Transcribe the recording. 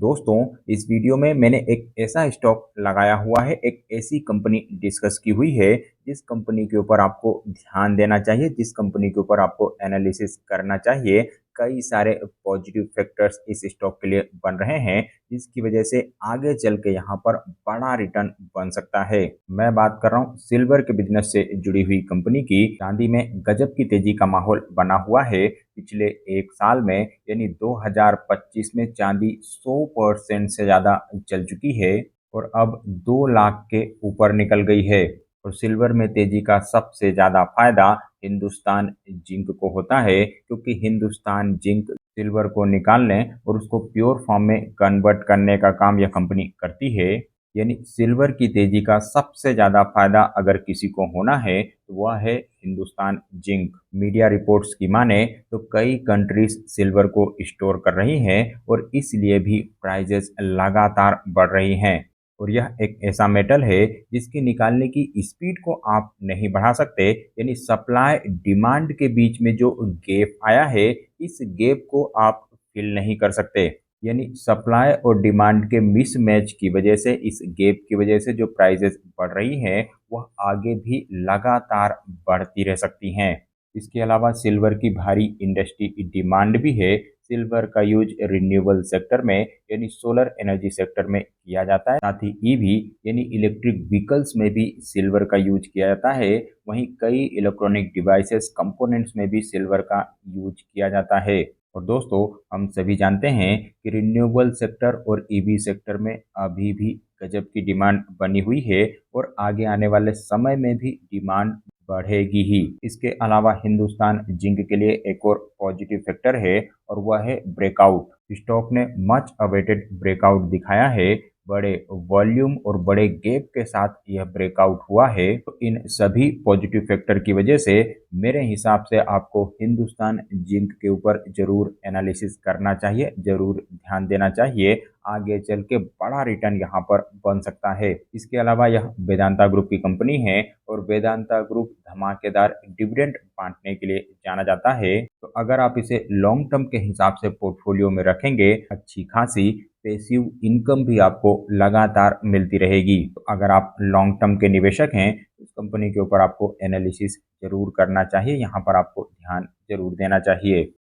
दोस्तों, इस वीडियो में मैंने एक ऐसा स्टॉक लगाया हुआ है, एक ऐसी कंपनी डिस्कस की हुई है, जिस कंपनी के ऊपर आपको ध्यान देना चाहिए, जिस कंपनी के ऊपर आपको एनालिसिस करना चाहिए। कई सारे पॉजिटिव फैक्टर्स इस स्टॉक के लिए बन रहे हैं, जिसकी वजह से आगे चल के यहाँ पर बड़ा रिटर्न बन सकता है। मैं बात कर रहा हूँ सिल्वर के बिजनेस से जुड़ी हुई कंपनी की। चांदी में गजब की तेजी का माहौल बना हुआ है। पिछले एक साल में यानी 2025 में चांदी 100% से ज़्यादा चल चुकी है और अब 2 लाख के ऊपर निकल गई है। और सिल्वर में तेजी का सबसे ज़्यादा फायदा हिंदुस्तान जिंक को होता है, क्योंकि हिंदुस्तान जिंक सिल्वर को निकालने और उसको प्योर फॉर्म में कन्वर्ट करने का काम यह कंपनी करती है। यानी सिल्वर की तेजी का सबसे ज़्यादा फायदा अगर किसी को होना है तो वह है हिंदुस्तान जिंक। मीडिया रिपोर्ट्स की माने तो कई कंट्रीज सिल्वर को स्टोर कर रही हैं और इसलिए भी प्राइजेस लगातार बढ़ रही हैं। और यह एक ऐसा मेटल है जिसकी निकालने की स्पीड को आप नहीं बढ़ा सकते। यानी सप्लाई डिमांड के बीच में जो गैप आया है, इस गैप को आप फिल नहीं कर सकते। यानी सप्लाई और डिमांड के मिसमैच की वजह से, इस गैप की वजह से जो प्राइजेस बढ़ रही हैं वह आगे भी लगातार बढ़ती रह सकती हैं। इसके अलावा सिल्वर की भारी इंडस्ट्री डिमांड भी है। सिल्वर का यूज रिन्यूएबल सेक्टर में यानी सोलर एनर्जी सेक्टर में किया जाता है। साथ ही ईवी यानी इलेक्ट्रिक व्हीकल्स में भी सिल्वर का यूज किया जाता है। वहीं कई इलेक्ट्रॉनिक डिवाइसेस कंपोनेंट्स में भी सिल्वर का यूज किया जाता है। और दोस्तों, हम सभी जानते हैं कि रिन्यूएबल सेक्टर और ईवी सेक्टर में अभी भी गजब की डिमांड बनी हुई है और आगे आने वाले समय में भी डिमांड बढ़ेगी ही। इसके अलावा हिंदुस्तान जिंक के लिए एक और पॉजिटिव फैक्टर है और वह है ब्रेकआउट। स्टॉक ने मच अवेटेड ब्रेकआउट दिखाया है। बड़े वॉल्यूम और बड़े गैप के साथ यह ब्रेकआउट हुआ है। तो इन सभी पॉजिटिव फैक्टर की वजह से मेरे हिसाब से आपको हिंदुस्तान जिंक के ऊपर जरूर एनालिसिस करना चाहिए, जरूर ध्यान देना चाहिए। आगे चल के बड़ा रिटर्न यहाँ पर बन सकता है। इसके अलावा यह वेदांता ग्रुप की कंपनी है और वेदांता ग्रुप धमाकेदार डिविडेंड बांटने के लिए जाना जाता है। तो अगर आप इसे लॉन्ग टर्म के हिसाब से पोर्टफोलियो में रखेंगे, अच्छी खासी पैसिव इनकम भी आपको लगातार मिलती रहेगी। तो अगर आप लॉन्ग टर्म के निवेशक हैं, इस कंपनी के ऊपर आपको एनालिसिस जरूर करना चाहिए, यहाँ पर आपको ध्यान जरूर देना चाहिए।